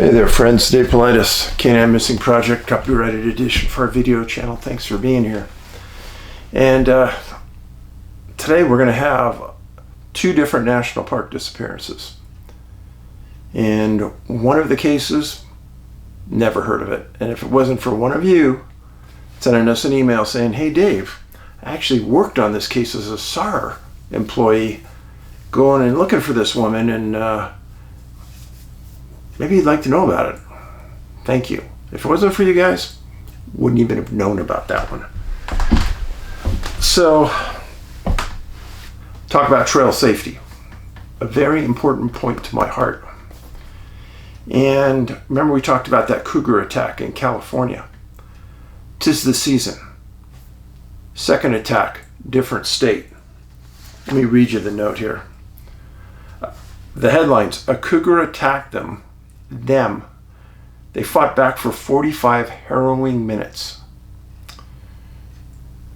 Hey there friends, Dave Paulides, CanAm Missing Project, copyrighted edition for our video channel. Thanks for being here. And today we're going to have two different national park disappearances. And one of the cases, never heard of it. And if it wasn't for one of you sending us an email saying, hey Dave, I actually worked on this case as a SAR employee, going and looking for this woman, and maybe you'd like to know about it. Thank you. If it wasn't for you guys, wouldn't even have known about that one. So, talk about trail safety. A very important point to my heart. And remember we talked about that cougar attack in California. 'Tis the season. Second attack, different state. Let me read you the note here. The headlines, a cougar attacked them. They fought back for 45 harrowing minutes.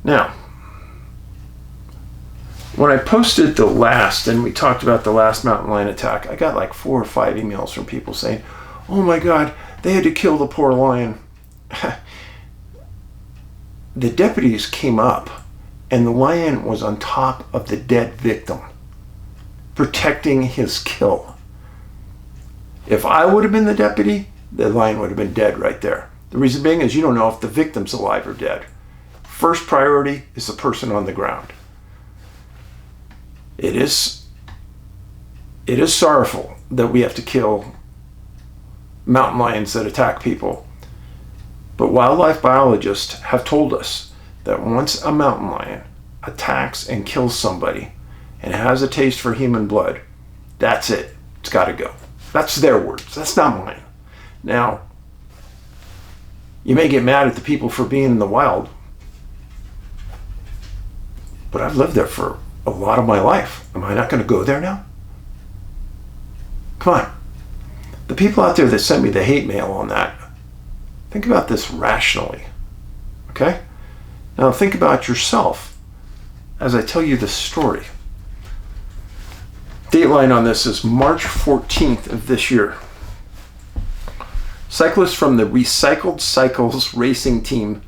Now, when I posted the last, and we talked about the last mountain lion attack, I got like 4 or 5 emails from people saying, oh my God, they had to kill the poor lion. The deputies came up, and the lion was on top of the dead victim, protecting his kill. If I would have been the deputy, the lion would have been dead right there. The reason being is you don't know if the victim's alive or dead. First priority is the person on the ground. It is sorrowful that we have to kill mountain lions that attack people. But wildlife biologists have told us that once a mountain lion attacks and kills somebody and has a taste for human blood, that's it. It's got to go. That's their words. That's not mine. Now, you may get mad at the people for being in the wild, but I've lived there for a lot of my life. Am I not going to go there now? Come on. The people out there that sent me the hate mail on that, think about this rationally. Okay? Now think about yourself as I tell you this story. Dateline on this is March 14th of this year. Cyclists from the Recycled Cycles racing team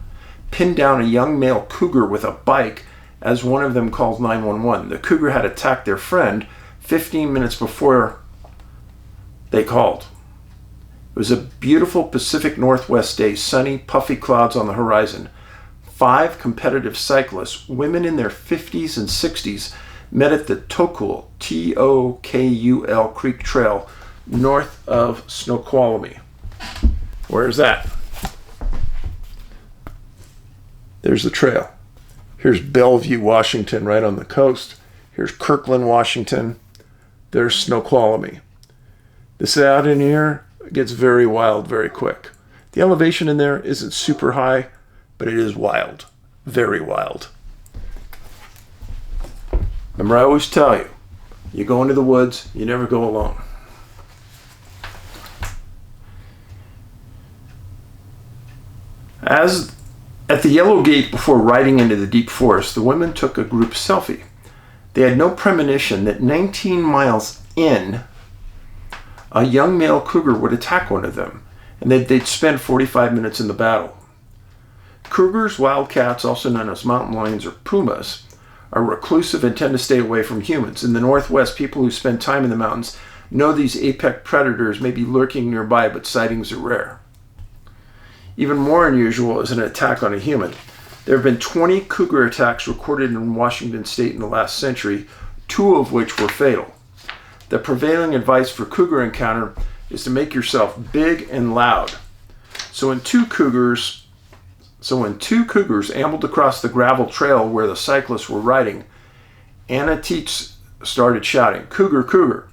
pinned down a young male cougar with a bike as one of them called 911. The cougar had attacked their friend 15 minutes before they called. It was a beautiful Pacific Northwest day, sunny, puffy clouds on the horizon. 5 competitive cyclists, women in their 50s and 60s, met at the Tokul, T-O-K-U-L Creek Trail, north of Snoqualmie. Where's that? There's the trail. Here's Bellevue, Washington, right on the coast. Here's Kirkland, Washington. There's Snoqualmie. This out in here gets very wild very quick. The elevation in there isn't super high, but it is wild. Very wild. Remember, I always tell you, you go into the woods, you never go alone. As at the yellow gate before riding into the deep forest, the women took a group selfie. They had no premonition that 19 miles in, a young male cougar would attack one of them, and that they'd spend 45 minutes in the battle. Cougars, wildcats, also known as mountain lions or pumas, are reclusive and tend to stay away from humans. In the Northwest, people who spend time in the mountains know these apex predators may be lurking nearby, but sightings are rare. Even more unusual is an attack on a human. There have been 20 cougar attacks recorded in Washington state in the last century, 2 of which were fatal. The prevailing advice for cougar encounter is to make yourself big and loud. So when two cougars ambled across the gravel trail where the cyclists were riding, Anna Teets started shouting, "Cougar, cougar."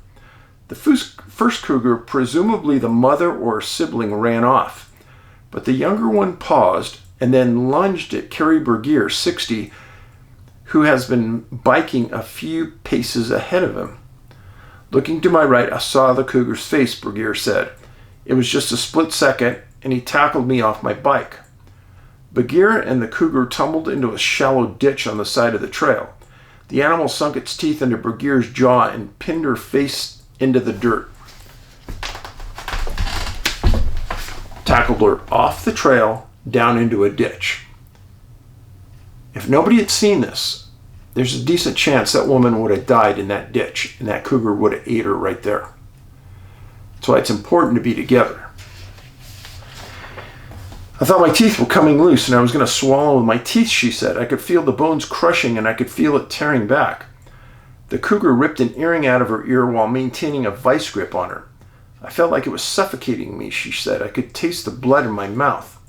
The first cougar, presumably the mother or sibling, ran off, but the younger one paused and then lunged at Carrie Bergier, 60, who has been biking a few paces ahead of him. Looking to my right, I saw the cougar's face, Bergier said. It was just a split second, and he tackled me off my bike. Bergier and the cougar tumbled into a shallow ditch on the side of the trail. The animal sunk its teeth into Bergier's jaw and pinned her face into the dirt. tackled her off the trail down into a ditch. If nobody had seen this, there's a decent chance that woman would have died in that ditch, and that cougar would have ate her right there. That's why it's important to be together. I thought my teeth were coming loose and I was going to swallow with my teeth, she said. I could feel the bones crushing and I could feel it tearing back. The cougar ripped an earring out of her ear while maintaining a vice grip on her. I felt like it was suffocating me, she said. I could taste the blood in my mouth.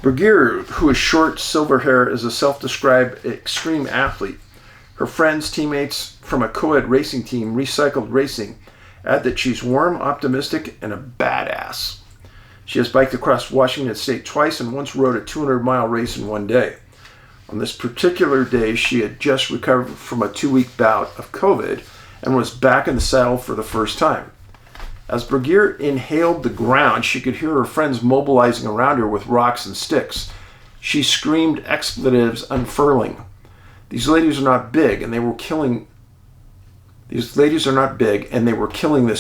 Bergier, who is short, silver hair, is a self-described extreme athlete. Her friends, teammates from a co-ed racing team, Recycled Racing, add that she's warm, optimistic, and a badass. She has biked across Washington State twice and once rode a 200-mile race in one day. On this particular day, she had just recovered from a 2-week bout of COVID and was back in the saddle for the first time. As Bergier inhaled the ground, she could hear her friends mobilizing around her with rocks and sticks. She screamed expletives, unfurling. These ladies are not big, and they were killing this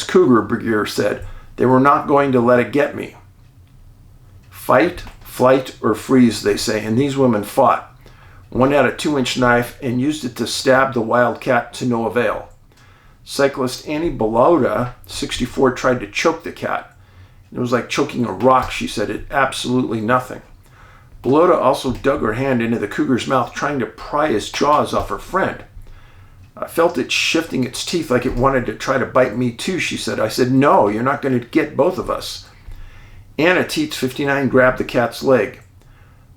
cougar, Bergier said. They were not going to let it get me. Fight, flight, or freeze, they say, and these women fought. One had a 2-inch knife and used it to stab the wildcat to no avail. Cyclist Annie Belota, 64, tried to choke the cat. It was like choking a rock, she said. It absolutely nothing. Belota also dug her hand into the cougar's mouth, trying to pry his jaws off her friend. I felt it shifting its teeth like it wanted to try to bite me too, she said. I said, no, you're not going to get both of us. Anna Teets, 59, grabbed the cat's leg.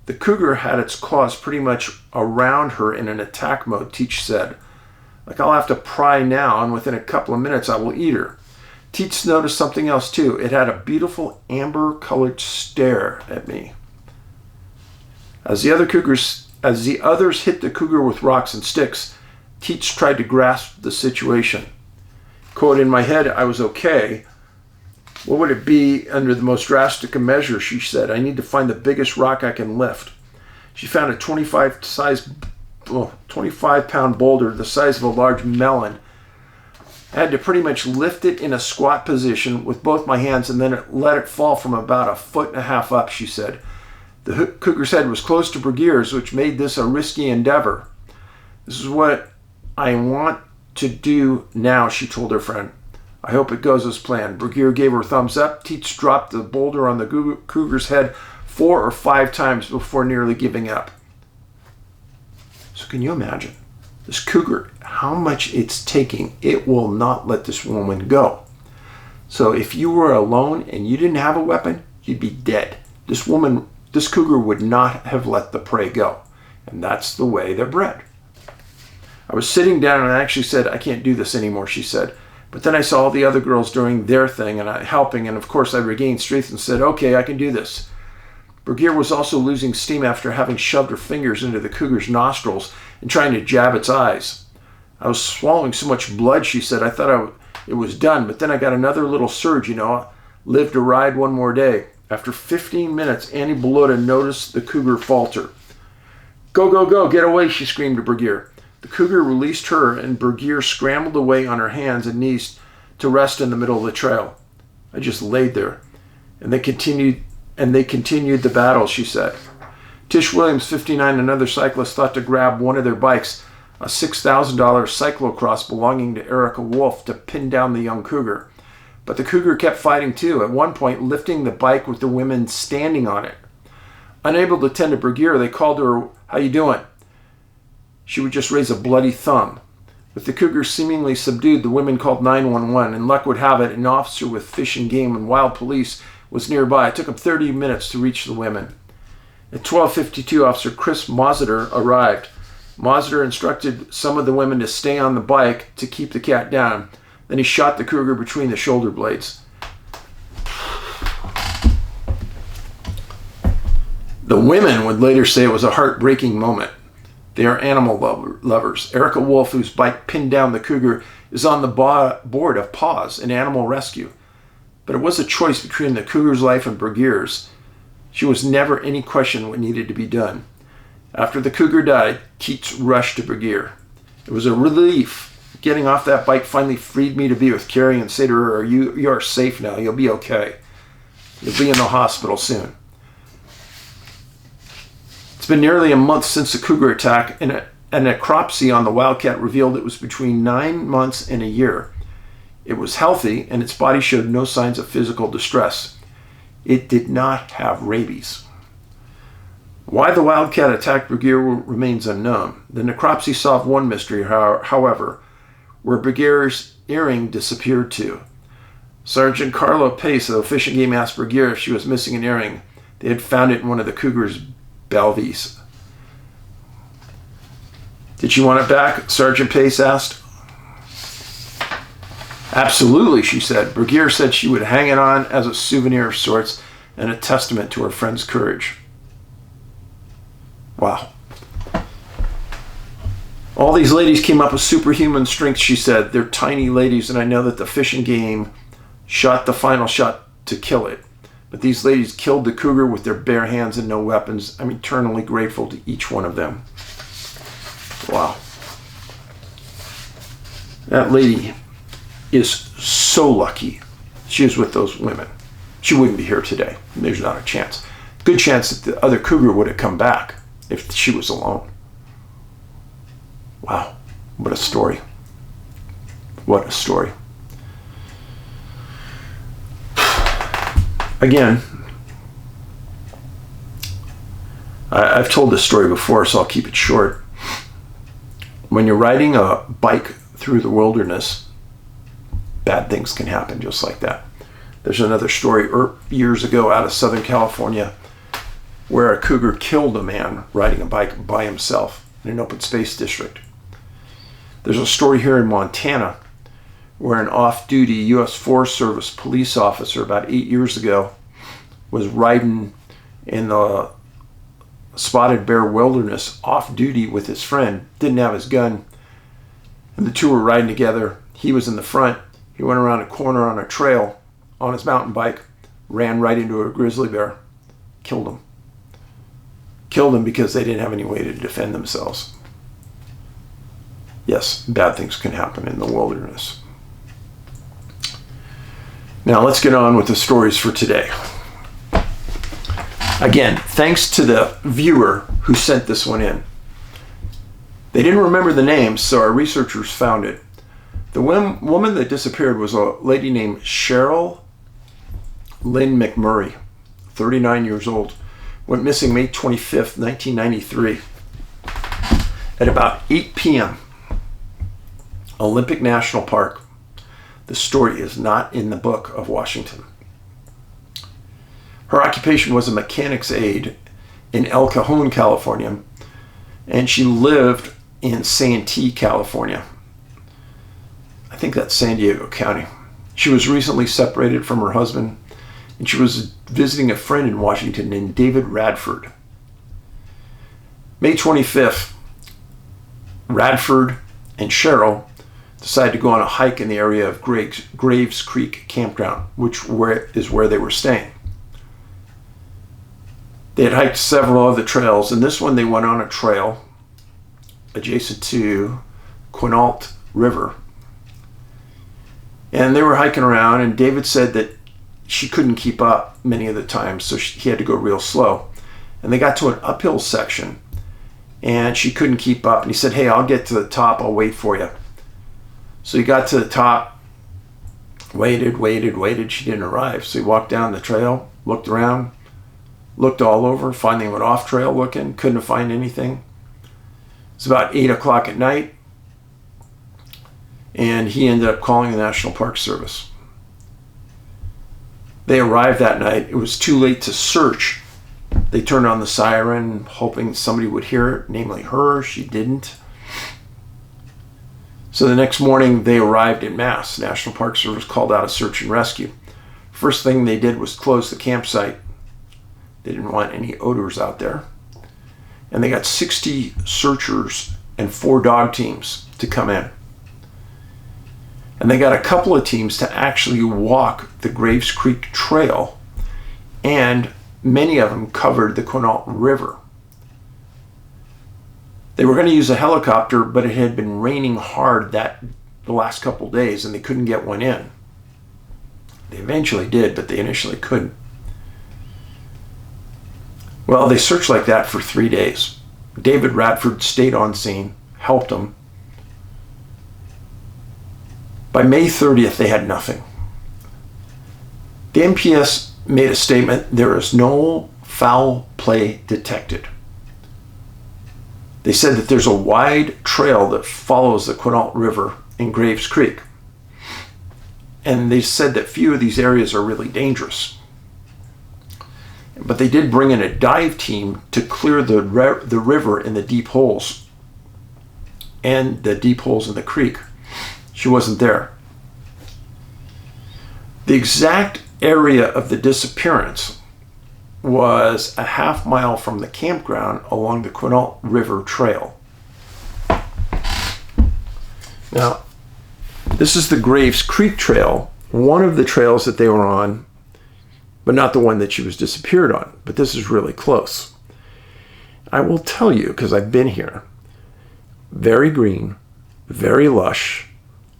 The cougar had its claws pretty much around her in an attack mode, Teets said. Like, I'll have to pry now, and within a couple of minutes I will eat her. Teets noticed something else too. It had a beautiful amber-colored stare at me. As the others hit the cougar with rocks and sticks, Teets tried to grasp the situation. Quote, in my head, I was okay. What would it be under the most drastic of measures, she said. I need to find the biggest rock I can lift. She found a 25-pound boulder the size of a large melon. I had to pretty much lift it in a squat position with both my hands and then let it fall from about 1.5 feet up, she said. The cougar's head was close to Bergier's, which made this a risky endeavor. This is what I want to do now, she told her friend. I hope it goes as planned. Bergier gave her a thumbs up. Teets dropped the boulder on the cougar's head 4 or 5 times before nearly giving up. So can you imagine? This cougar, how much it's taking, it will not let this woman go. So if you were alone and you didn't have a weapon, you'd be dead. This cougar would not have let the prey go. And that's the way they're bred. I was sitting down and I actually said, I can't do this anymore, she said. But then I saw all the other girls doing their thing and helping, and of course I regained strength and said, okay, I can do this. Bergier was also losing steam after having shoved her fingers into the cougar's nostrils and trying to jab its eyes. I was swallowing so much blood, she said, I thought it was done, but then I got another little surge, lived to ride one more day. After 15 minutes, Annie Belota noticed the cougar falter. Go, go, go, get away, she screamed to Bergier. The cougar released her, and Bergier scrambled away on her hands and knees to rest in the middle of the trail. I just laid there, and they continued the battle, she said. Tish Williams, 59, another cyclist, thought to grab one of their bikes, a $6,000 cyclocross belonging to Erica Wolf, to pin down the young cougar. But the cougar kept fighting too, at one point lifting the bike with the women standing on it. Unable to tend to Bergier, they called to her, how you doing? She would just raise a bloody thumb. With the cougar seemingly subdued, the women called 911, and luck would have it, an officer with Fish and Game and Wild Police was nearby. It took him 30 minutes to reach the women. At 12:52, Officer Chris Mositer arrived. Mositer instructed some of the women to stay on the bike to keep the cat down. Then he shot the cougar between the shoulder blades. The women would later say it was a heartbreaking moment. They are animal lovers. Erica Wolf, whose bike pinned down the cougar, is on the board of PAWS, an animal rescue. But it was a choice between the cougar's life and Bergier's. She was never any question what needed to be done. After the cougar died, Teets rushed to Bergier. It was a relief. Getting off that bike finally freed me to be with Carrie and say to her, you are safe now, you'll be okay. You'll be in the hospital soon. It's been nearly a month since the cougar attack, and a necropsy on the wildcat revealed it was between 9 months and a year. It was healthy, and its body showed no signs of physical distress. It did not have rabies. Why the wildcat attacked Bruguiere remains unknown. The necropsy solved one mystery, however, where Bruguiere's earring disappeared to. Sergeant Carlo Pace of the Fish and Game asked Bruguiere if she was missing an earring. They had found it in one of the cougar's belvies. Did she want it back? Sergeant Pace asked. Absolutely, she said. Bruguiere said she would hang it on as a souvenir of sorts and a testament to her friend's courage. Wow. All these ladies came up with superhuman strength, she said. They're tiny ladies, and I know that the Fish and Game shot the final shot to kill it. But these ladies killed the cougar with their bare hands and no weapons. I'm eternally grateful to each one of them. Wow. That lady is so lucky she was with those women. She wouldn't be here today. There's not a chance. Good chance that the other cougar would have come back if she was alone. Wow. What a story. What a story. Again, I've told this story before, so I'll keep it short. When you're riding a bike through the wilderness, bad things can happen just like that. There's another story years ago out of Southern California where a cougar killed a man riding a bike by himself in an open space district. There's a story here in Montana where an off-duty U.S. Forest Service police officer about 8 years ago was riding in the Spotted Bear Wilderness off-duty with his friend, didn't have his gun, and the two were riding together. He was in the front. He went around a corner on a trail on his mountain bike, ran right into a grizzly bear, killed him. Killed him because they didn't have any way to defend themselves. Yes, bad things can happen in the wilderness. Now let's get on with the stories for today. Again, thanks to the viewer who sent this one in. They didn't remember the name, so our researchers found it. The woman that disappeared was a lady named Sherrell Lynn McMurray, 39 years old. Went missing May 25th, 1993 at about 8 p.m. Olympic National Park. The story is not in the Book of Washington. Her occupation was a mechanic's aide in El Cajon, California, and she lived in Santee, California. I think that's San Diego County. She was recently separated from her husband, and she was visiting a friend in Washington named David Radford. May 25th, Radford and Cheryl decided to go on a hike in the area of Graves Creek Campground, which is where they were staying. They had hiked several other trails, and this one they went on a trail adjacent to Quinault River. And they were hiking around, and David said that she couldn't keep up many of the times, so he had to go real slow. And they got to an uphill section, and she couldn't keep up. And he said, "Hey, I'll get to the top. I'll wait for you." So he got to the top, waited. She didn't arrive. So he walked down the trail, looked around, looked all over, finally went off trail looking, couldn't find anything. It's about 8 o'clock at night, and he ended up calling the National Park Service. They arrived that night. It was too late to search. They turned on the siren, hoping somebody would hear it, namely her. She didn't. So the next morning, they arrived en masse. National Park Service called out a search and rescue. First thing they did was close the campsite. They didn't want any odors out there. And they got 60 searchers and 4 dog teams to come in. And they got a couple of teams to actually walk the Graves Creek Trail, and many of them covered the Quinault River. They were going to use a helicopter, but it had been raining hard the last couple of days, and they couldn't get one in. They eventually did, but they initially couldn't. Well, they searched like that for 3 days. David Radford stayed on scene, helped them. By May 30th, they had nothing. The NPS made a statement, there is no foul play detected. They said that there's a wide trail that follows the Quinault River in Graves Creek. And they said that few of these areas are really dangerous. But they did bring in a dive team to clear the river in the deep holes and the deep holes in the creek. She wasn't there. The exact area of the disappearance was a half mile from the campground along the Quinault River Trail. Now, this is the Graves Creek Trail, one of the trails that they were on, but not the one that she was disappeared on. But this is really close. I will tell you, because I've been here, very green, very lush,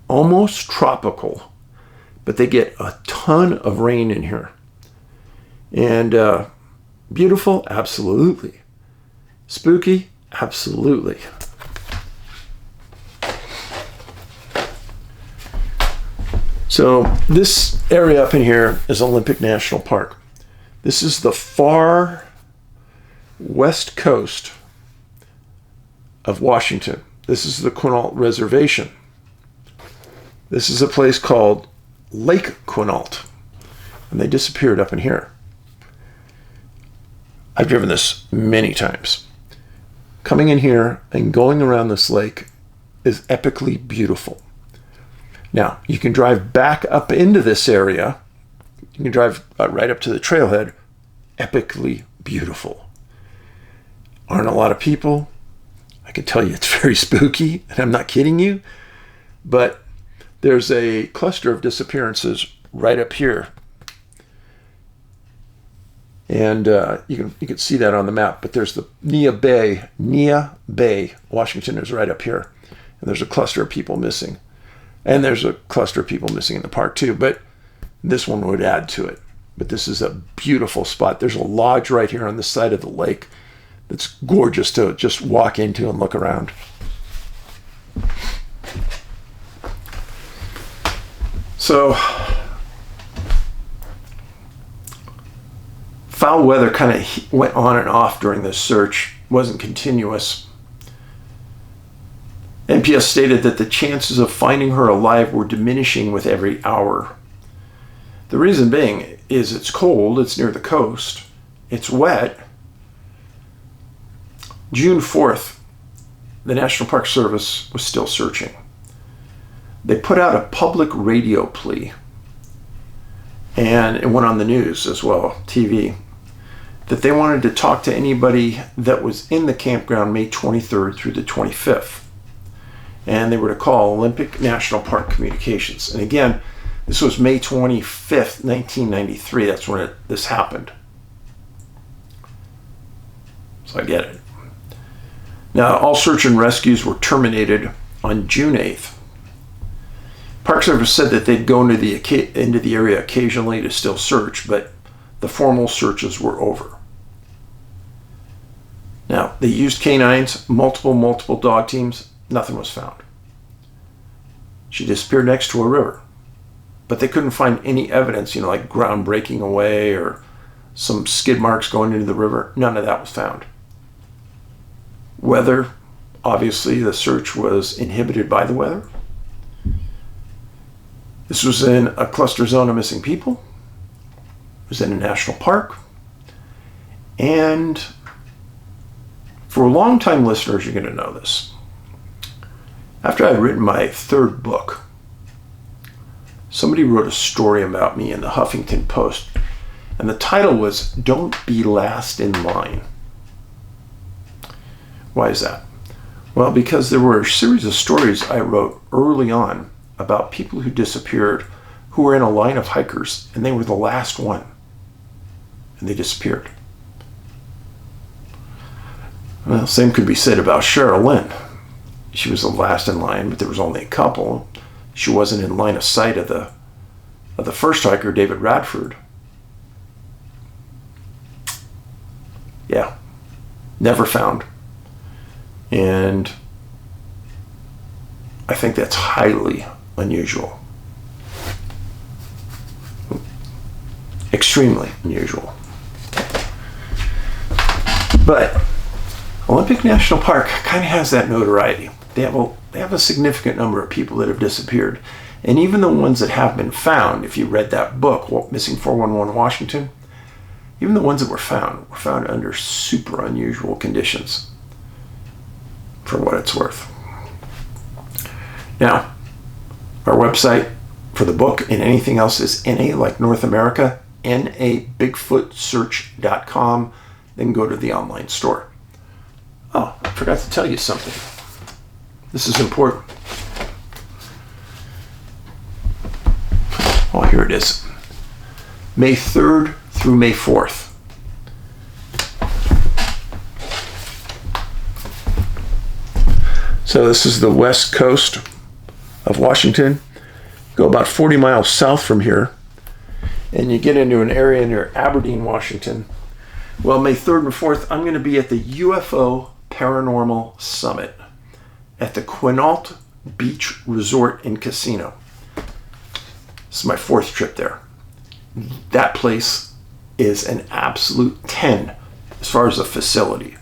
almost tropical, but they get a ton of rain in here. And beautiful, absolutely. Spooky, absolutely. So this area up in here is Olympic National Park. This is the far west coast of Washington. This is the Quinault Reservation. This is a place called Lake Quinault, and they disappeared up in here. I've driven this many times. Coming in here and going around this lake is epically beautiful. Now, you can drive back up into this area. You can drive right up to the trailhead. Epically beautiful. Aren't a lot of people. I can tell you it's very spooky, and I'm not kidding you. But there's a cluster of disappearances right up here. And you can see that on the map. But there's the Nia Bay, Washington is right up here. And there's a cluster of people missing. And there's a cluster of people missing in the park too, but this one would add to it. But this is a beautiful spot. There's a lodge right here on the side of the lake that's gorgeous to just walk into and look around. So, foul weather kind of went on and off during this search, wasn't continuous. NPS stated that the chances of finding her alive were diminishing with every hour. The reason being is it's cold, it's near the coast, it's wet. June 4th, the National Park Service was still searching. They put out a public radio plea, and it went on the news as well, TV, that they wanted to talk to anybody that was in the campground May 23rd through the 25th. And they were to call Olympic National Park Communications. And again, this was May 25th, 1993. That's when this happened. So I get it. Now, all search and rescues were terminated on June 8th. Park Service said that they'd go into the area occasionally to still search, but the formal searches were over. Now, they used canines, multiple dog teams. Nothing was found. She disappeared next to a river, but they couldn't find any evidence, like ground breaking away or some skid marks going into the river. None of that was found. Weather, obviously the search was inhibited by the weather. This was in a cluster zone of missing people. It was in a national park. And for long-time listeners, you're going to know this. After I'd written my third book, somebody wrote a story about me in the Huffington Post, and the title was "Don't Be Last in Line." Why is that? Well, because there were a series of stories I wrote early on about people who disappeared who were in a line of hikers, and they were the last one, and they disappeared. Well, same could be said about Cheryl Lynn. She was the last in line, but there was only a couple. She wasn't in line of sight of the first hiker, David Radford. Yeah, never found. And I think that's highly unusual. Extremely unusual. But Olympic National Park kind of has that notoriety. They have a significant number of people that have disappeared. And even the ones that have been found, if you read that book, Missing 411 Washington, even the ones that were found under super unusual conditions, for what it's worth. Now, our website for the book and anything else is NA, like North America, nabigfootsearch.com. Then go to the online store. Oh, I forgot to tell you something. This is important. Oh, here it is. May 3rd through May 4th. So this is the west coast of Washington. Go about 40 miles south from here, and you get into an area near Aberdeen, Washington. Well, May 3rd and 4th, I'm going to be at the UFO Paranormal Summit at the Quinault Beach Resort and Casino. This is my 4th trip there. That place is an absolute 10 as far as a facility.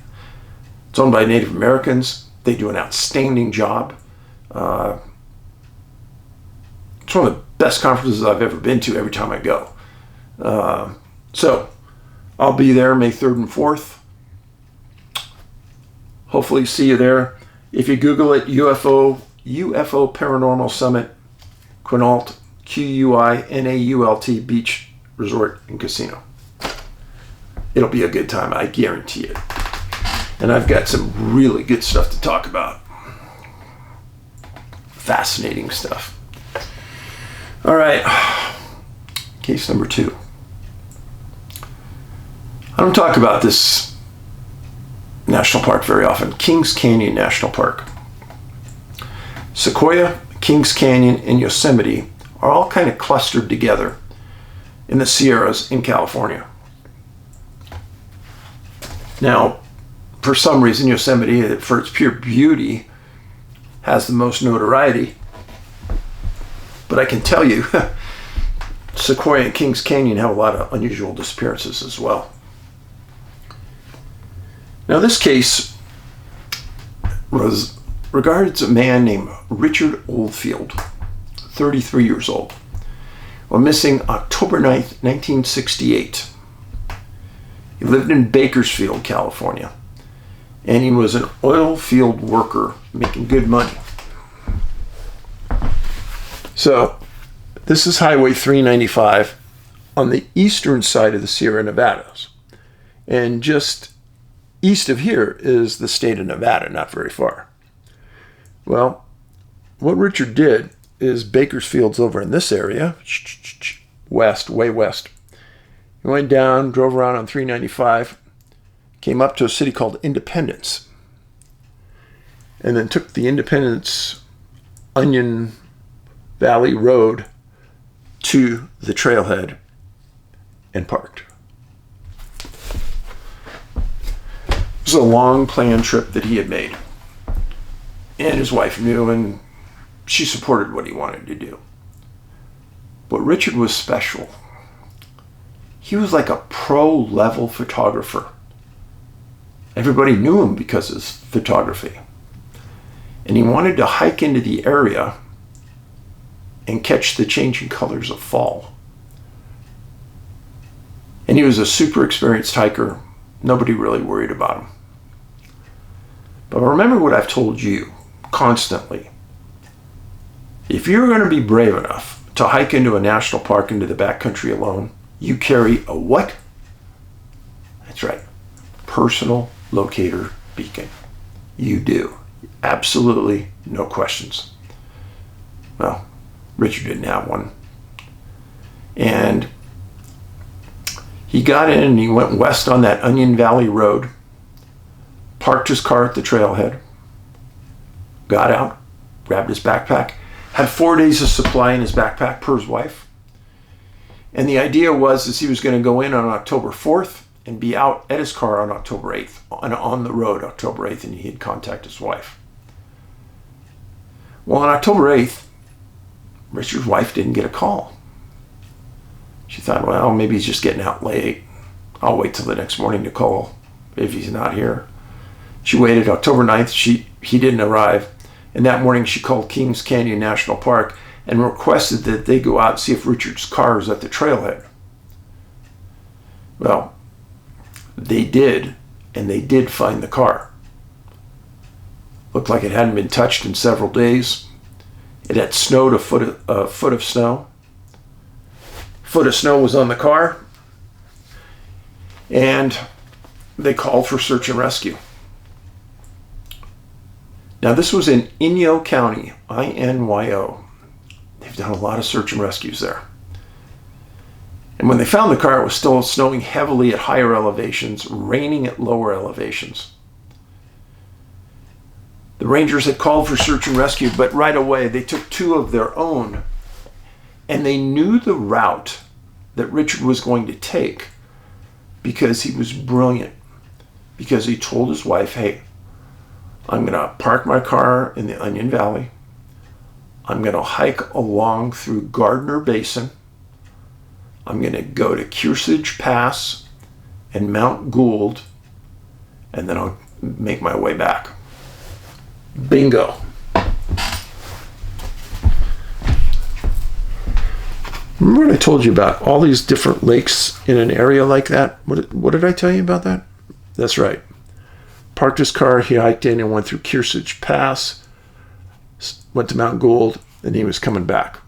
It's owned by Native Americans. They do an outstanding job. It's one of the best conferences I've ever been to every time I go. So I'll be there May 3rd and 4th. Hopefully see you there. If you Google it, UFO Paranormal Summit, Quinault, Quinault Beach Resort and Casino. It'll be a good time, I guarantee it. And I've got some really good stuff to talk about. Fascinating stuff. All right, case number 2. I don't talk about this national park very often. Kings Canyon National Park. Sequoia, Kings Canyon, and Yosemite are all kind of clustered together in the Sierras in California. Now, for some reason, Yosemite, for its pure beauty, has the most notoriety. But I can tell you, Sequoia and Kings Canyon have a lot of unusual disappearances as well. Now, this case regards a man named Richard Oldfield, 33 years old, missing October 9th, 1968. He lived in Bakersfield, California, and he was an oil field worker making good money. So, this is Highway 395 on the eastern side of the Sierra Nevadas. And just east of here is the state of Nevada, not very far. Well, what Richard did is Bakersfield's over in this area, west, way west. He went down, drove around on 395, came up to a city called Independence, and then took the Independence Onion Valley Road to the trailhead and parked. It was a long planned trip that he had made, and his wife knew, and she supported what he wanted to do. But Richard was special. He was like a pro-level photographer. Everybody knew him because of his photography. And he wanted to hike into the area and catch the changing colors of fall. And he was a super experienced hiker. Nobody really worried about him. But remember what I've told you constantly. If you're going to be brave enough to hike into a national park into the backcountry alone, you carry a what? That's right. Personal locator beacon. You do. Absolutely no questions. Well, Richard didn't have one. And he got in and he went west on that Onion Valley Road, parked his car at the trailhead, got out, grabbed his backpack, had 4 days of supply in his backpack per his wife. And the idea was he was going to go in on October 4th and be out at his car on October 8th, on the road October 8th, and he'd contact his wife. Well, on October 8th, Richard's wife didn't get a call. She thought, well, maybe he's just getting out late. I'll wait till the next morning to call if he's not here. She waited. October 9th, he didn't arrive. And that morning she called Kings Canyon National Park and requested that they go out and see if Richard's car is at the trailhead. Well, they did, and they did find the car. Looked like it hadn't been touched in several days. It had snowed a foot of snow. Foot of snow was on the car. And they called for search and rescue. Now, this was in Inyo County, I-N-Y-O. They've done a lot of search and rescues there. And when they found the car, it was still snowing heavily at higher elevations, raining at lower elevations. The Rangers had called for search and rescue, but right away they took two of their own, and they knew the route that Richard was going to take because he was brilliant. Because he told his wife, hey, I'm going to park my car in the Onion Valley. I'm going to hike along through Gardner Basin. I'm going to go to Kearsarge Pass and Mount Gould, and then I'll make my way back. Bingo. Remember what I told you about all these different lakes in an area like that? What did I tell you about that? That's right. Parked his car, he hiked in and went through Kearsarge Pass, went to Mount Gould, and he was coming back.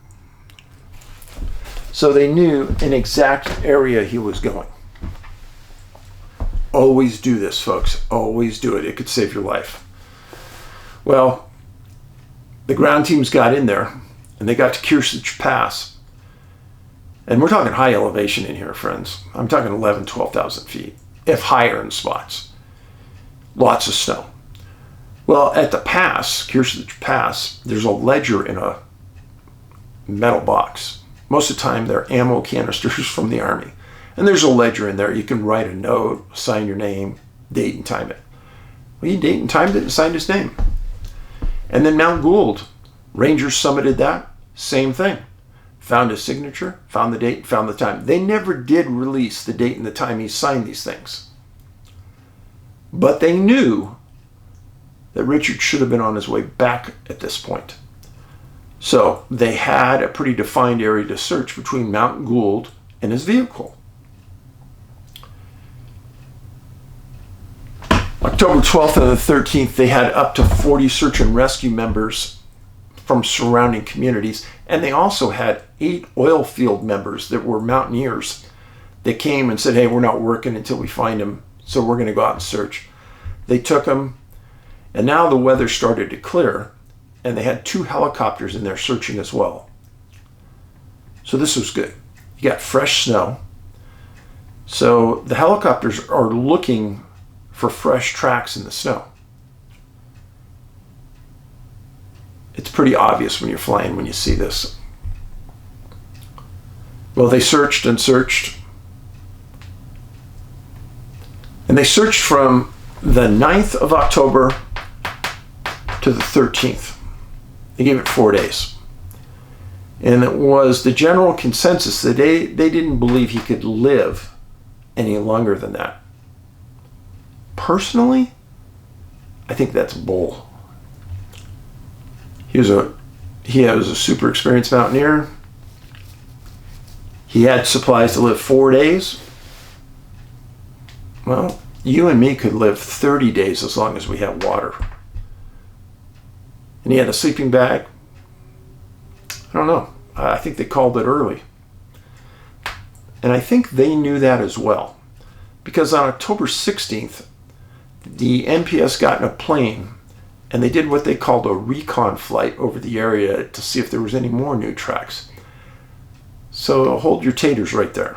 So they knew an exact area he was going. Always do this, folks. Always do it. It could save your life. Well, the ground teams got in there, and they got to Kearsarge Pass. And we're talking high elevation in here, friends. I'm talking 11,000, 12,000 feet, if higher in spots. Lots of snow. Well, at the pass, Kearsarge Pass, there's a ledger in a metal box. Most of the time, they're ammo canisters from the Army. And there's a ledger in there. You can write a note, sign your name, date and time it. Well, he date and timed it and signed his name. And then Mount Gould, Rangers summited that, same thing. Found his signature, found the date, found the time. They never did release the date and the time he signed these things. But they knew that Richard should have been on his way back at this point. So they had a pretty defined area to search between Mount Gould and his vehicle. October 12th and the 13th, they had up to 40 search and rescue members from surrounding communities, and they also had 8 Oilfield members that were mountaineers that came and said, hey, we're not working until we find him, so we're going to go out and search. They took him, and now the weather started to clear, and they had 2 helicopters in there searching as well. So this was good. You got fresh snow. So the helicopters are looking for fresh tracks in the snow. It's pretty obvious when you're flying when you see this. Well, they searched and searched. And they searched from the 9th of October to the 13th. They gave it 4 days. And it was the general consensus that they didn't believe he could live any longer than that. Personally, I think that's bull. He was a super experienced mountaineer. He had supplies to live 4 days. Well, you and me could live 30 days as long as we have water. And he had a sleeping bag. I don't know. I think they called it early. And I think they knew that as well. Because on October 16th, the NPS got in a plane and they did what they called a recon flight over the area to see if there was any more new tracks. So hold your taters right there.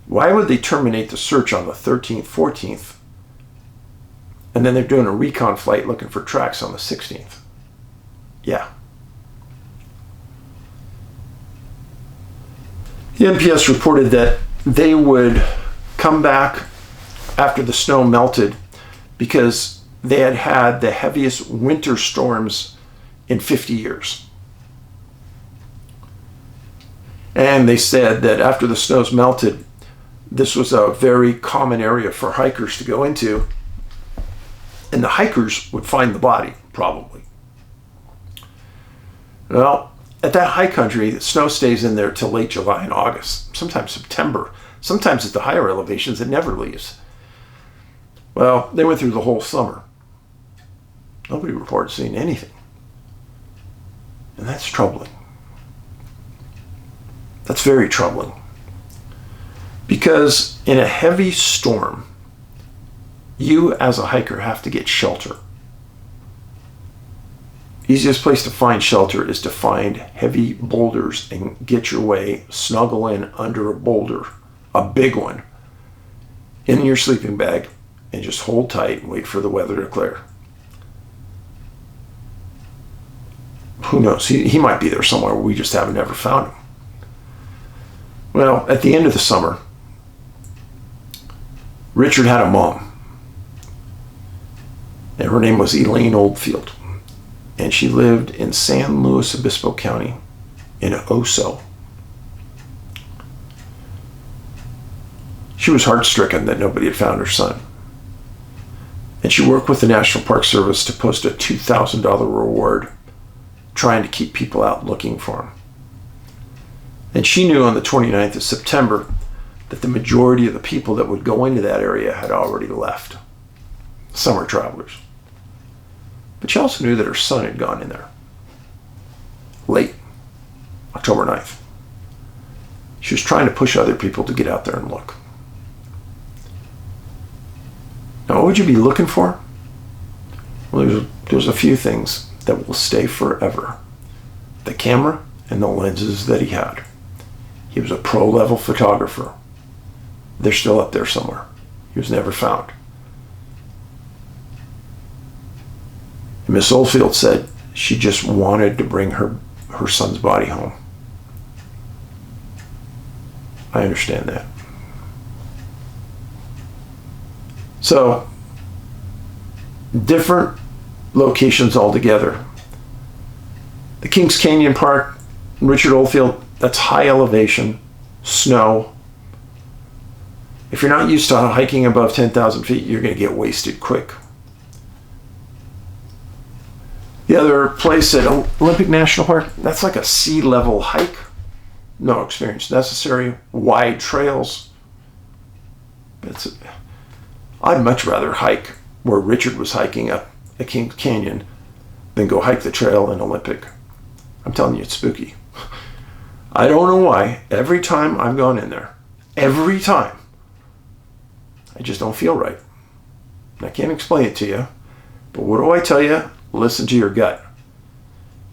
Why would they terminate the search on the 13th, 14th, and then they're doing a recon flight looking for tracks on the 16th? Yeah. The NPS reported that they would come back after the snow melted because they had had the heaviest winter storms in 50 years. And they said that after the snows melted, this was a very common area for hikers to go into, and the hikers would find the body, probably. Well, at that high country, the snow stays in there till late July and August, sometimes September. Sometimes at the higher elevations, it never leaves. Well, they went through the whole summer. Nobody reported seeing anything. And that's troubling. That's very troubling. Because in a heavy storm, you as a hiker have to get shelter. Easiest place to find shelter is to find heavy boulders and get your way, snuggle in under a boulder, a big one, in your sleeping bag, and just hold tight and wait for the weather to clear. Who knows? He might be there somewhere. We just haven't ever found him. Well, at the end of the summer, Richard had a mom, and her name was Elaine Oldfield, and she lived in San Luis Obispo County in Oso. She was heart-stricken that nobody had found her son, and she worked with the National Park Service to post a $2,000 reward trying to keep people out looking for him. And she knew on the 29th of September that the majority of the people that would go into that area had already left. Summer travelers. But she also knew that her son had gone in there. Late. October 9th. She was trying to push other people to get out there and look. Now, what would you be looking for? Well, there's a few things that will stay forever. The camera and the lenses that he had. He was a pro-level photographer. They're still up there somewhere. He was never found. And Miss Oldfield said she just wanted to bring her son's body home. I understand that. So, different locations altogether. The Kings Canyon Park, Richard Oldfield, that's high elevation, snow. If you're not used to hiking above 10,000 feet, you're going to get wasted quick. The other place at Olympic National Park, that's like a sea level hike. No experience necessary, wide trails. I'd much rather hike where Richard was hiking up a Kings Canyon than go hike the trail in Olympic. I'm telling you, it's spooky. I don't know why. Every time I've gone in there, every time, I just don't feel right. I can't explain it to you, but what do I tell you? Listen to your gut.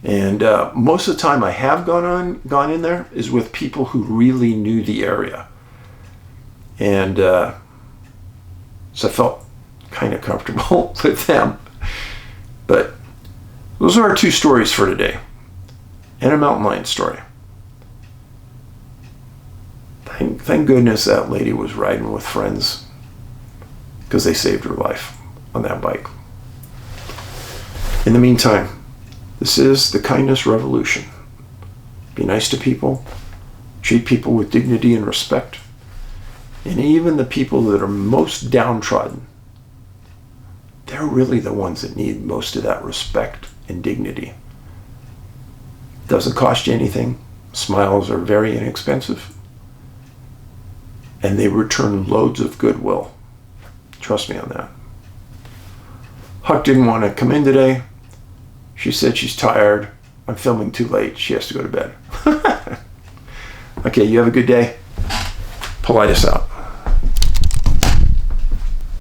And most of the time I have gone in there is with people who really knew the area. And so I felt kind of comfortable with them. But those are our two stories for today. And a mountain lion story. Thank goodness that lady was riding with friends, because they saved her life on that bike. In the meantime, this is the kindness revolution. Be nice to people, treat people with dignity and respect, and even the people that are most downtrodden, they're really the ones that need most of that respect and dignity. It doesn't cost you anything. Smiles are very inexpensive. And they return loads of goodwill. Trust me on that. Huck didn't want to come in today. She said she's tired. I'm filming too late. She has to go to bed. Okay, you have a good day. Paulides out.